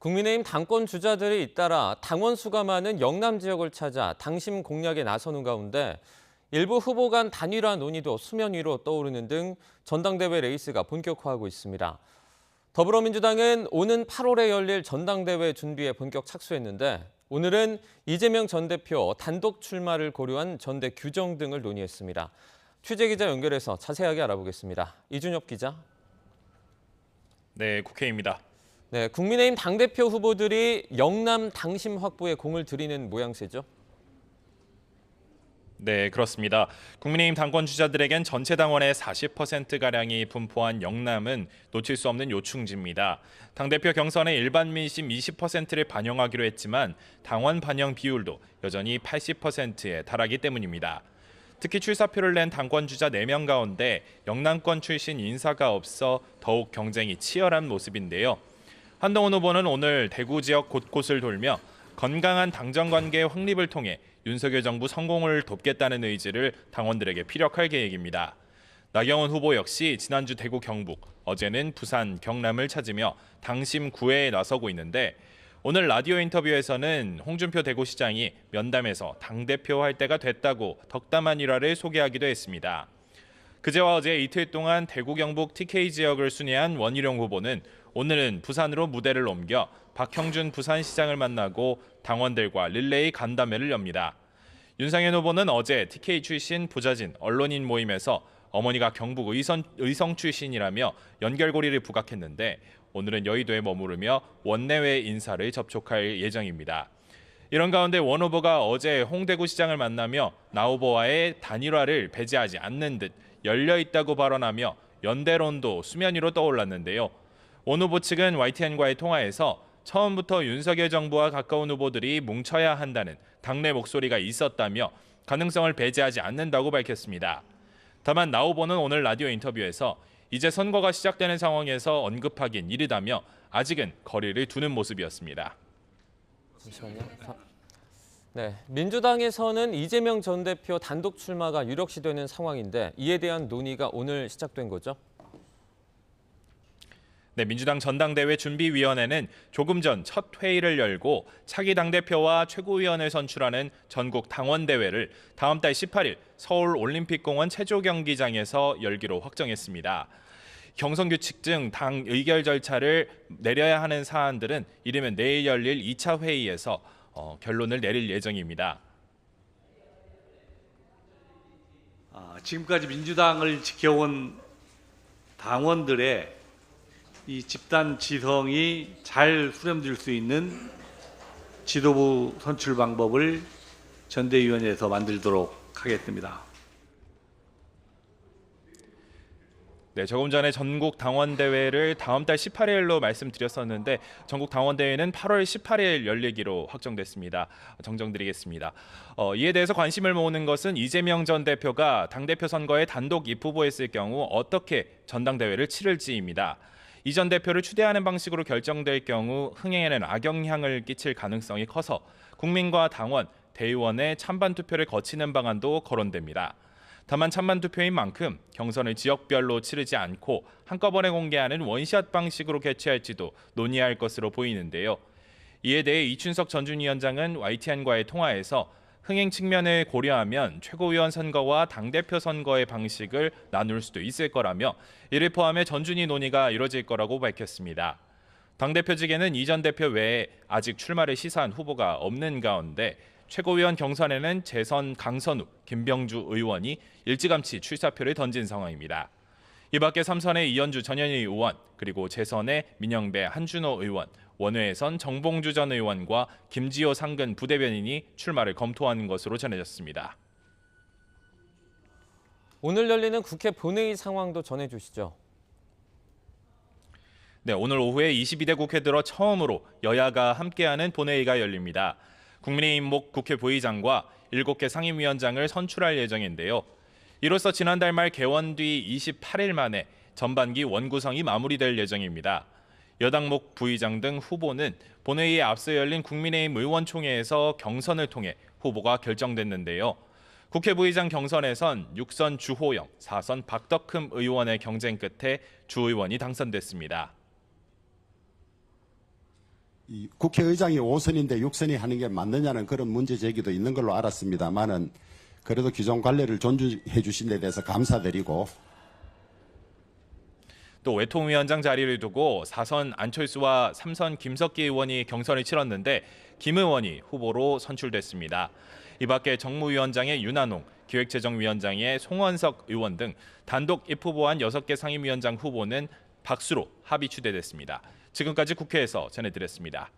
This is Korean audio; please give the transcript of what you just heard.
국민의힘 당권 주자들이 잇따라 당원 수가 많은 영남 지역을 찾아 당심 공략에 나서는 가운데 일부 후보 간 단일화 논의도 수면 위로 떠오르는 등 전당대회 레이스가 본격화하고 있습니다. 더불어민주당은 오는 8월에 열릴 전당대회 준비에 본격 착수했는데 오늘은 이재명 전 대표 단독 출마를 고려한 전대 규정 등을 논의했습니다. 취재기자 연결해서 자세하게 알아보겠습니다. 이준엽 기자. 네, 국회입니다. 네, 국민의힘 당대표 후보들이 영남 당심 확보에 공을 들이는 모양새죠. 네, 그렇습니다. 국민의힘 당권 주자들에겐 전체 당원의 40%가량이 분포한 영남은 놓칠 수 없는 요충지입니다. 당대표 경선의 일반 민심 20%를 반영하기로 했지만 당원 반영 비율도 여전히 80%에 달하기 때문입니다. 특히 출사표를 낸 당권 주자 4명 가운데 영남권 출신 인사가 없어 더욱 경쟁이 치열한 모습인데요. 한동훈 후보는 오늘 대구 지역 곳곳을 돌며 건강한 당정 관계의 확립을 통해 윤석열 정부 성공을 돕겠다는 의지를 당원들에게 피력할 계획입니다. 나경원 후보 역시 지난주 대구 경북, 어제는 부산, 경남을 찾으며 당심 구회에 나서고 있는데 오늘 라디오 인터뷰에서는 홍준표 대구시장이 면담에서 당대표 할 때가 됐다고 덕담한 일화를 소개하기도 했습니다. 그제와 어제 이틀 동안 대구 경북 TK 지역을 순회한 원희룡 후보는 오늘은 부산으로 무대를 옮겨 박형준 부산시장을 만나고 당원들과 릴레이 간담회를 엽니다. 윤상현 후보는 어제 TK 출신 부자진 언론인 모임에서 어머니가 경북 의성 출신이라며 연결고리를 부각했는데 오늘은 여의도에 머무르며 원내외 인사를 접촉할 예정입니다. 이런 가운데 원 후보가 어제 홍대구시장을 만나며 나 후보와의 단일화를 배제하지 않는 듯 열려있다고 발언하며 연대론도 수면 위로 떠올랐는데요. 원 후보 측은 YTN과의 통화에서 처음부터 윤석열 정부와 가까운 후보들이 뭉쳐야 한다는 당내 목소리가 있었다며 가능성을 배제하지 않는다고 밝혔습니다. 다만 나 후보는 오늘 라디오 인터뷰에서 이제 선거가 시작되는 상황에서 언급하긴 이르다며 아직은 거리를 두는 모습이었습니다. 잠시만요. 네, 민주당에서는 이재명 전 대표 단독 출마가 유력시되는 상황인데 이에 대한 논의가 오늘 시작된 거죠? 네, 민주당 전당대회 준비위원회는 조금 전 첫 회의를 열고 차기 당대표와 최고위원을 선출하는 전국 당원대회를 다음 달 18일 서울 올림픽공원 체조경기장에서 열기로 확정했습니다. 경선규칙 등 당 의결 절차를 내려야 하는 사안들은 이르면 내일 열릴 2차 회의에서 결론을 내릴 예정입니다. 지금까지 민주당을 지켜온 당원들의 이 집단 지성이 잘 수렴될 수 있는 지도부 선출 방법을 전대위원회에서 만들도록 하겠습니다. 네, 조금 전에 전국 당원대회를 다음 달 18일로 말씀드렸었는데 전국 당원대회는 8월 18일 열리기로 확정됐습니다. 정정드리겠습니다. 이에 대해서 관심을 모으는 것은 이재명 전 대표가 당대표 선거에 단독 입후보했을 경우 어떻게 전당대회를 치를지입니다. 이 전 대표를 추대하는 방식으로 결정될 경우 흥행에는 악영향을 끼칠 가능성이 커서 국민과 당원, 대의원의 찬반 투표를 거치는 방안도 거론됩니다. 다만 찬반 투표인 만큼 경선을 지역별로 치르지 않고 한꺼번에 공개하는 원샷 방식으로 개최할지도 논의할 것으로 보이는데요. 이에 대해 이춘석 전준위원장은 YTN과의 통화에서 흥행 측면을 고려하면 최고위원 선거와 당대표 선거의 방식을 나눌 수도 있을 거라며 이를 포함해 전준위 논의가 이뤄질 거라고 밝혔습니다. 당대표직에는 이 전 대표 외에 아직 출마를 시사한 후보가 없는 가운데 최고위원 경선에는 재선 강선우, 김병주 의원이 일찌감치 출사표를 던진 상황입니다. 이 밖에 3선의 이현주 전현희 의원, 그리고 재선의 민영배 한준호 의원, 원외에선 정봉주 전 의원과 김지호 상근 부대변인이 출마를 검토하는 것으로 전해졌습니다. 오늘 열리는 국회 본회의 상황도 전해주시죠. 네, 오늘 오후에 22대 국회 들어 처음으로 여야가 함께하는 본회의가 열립니다. 국민의힘 목 국회 부의장과 7개 상임위원장을 선출할 예정인데요. 이로써 지난달 말 개원 뒤 28일 만에 전반기 원구성이 마무리될 예정입니다. 여당 목 부의장 등 후보는 본회의에 앞서 열린 국민의힘 의원총회에서 경선을 통해 후보가 결정됐는데요. 국회 부의장 경선에선 6선 주호영, 4선 박덕흠 의원의 경쟁 끝에 주 의원이 당선됐습니다. 이 국회의장이 5선인데 6선이 하는 게 맞느냐는 그런 문제 제기도 있는 걸로 알았습니다만은 그래도 기존 관례를 존중해 주신 데 대해서 감사드리고 또 외통위원장 자리를 두고 4선 안철수와 3선 김석기 의원이 경선을 치렀는데 김 의원이 후보로 선출됐습니다. 이 밖에 정무위원장의 윤한홍, 기획재정위원장의 송원석 의원 등 단독 입후보한 6개 상임위원장 후보는 박수로 합의 추대됐습니다. 지금까지 국회에서 전해드렸습니다.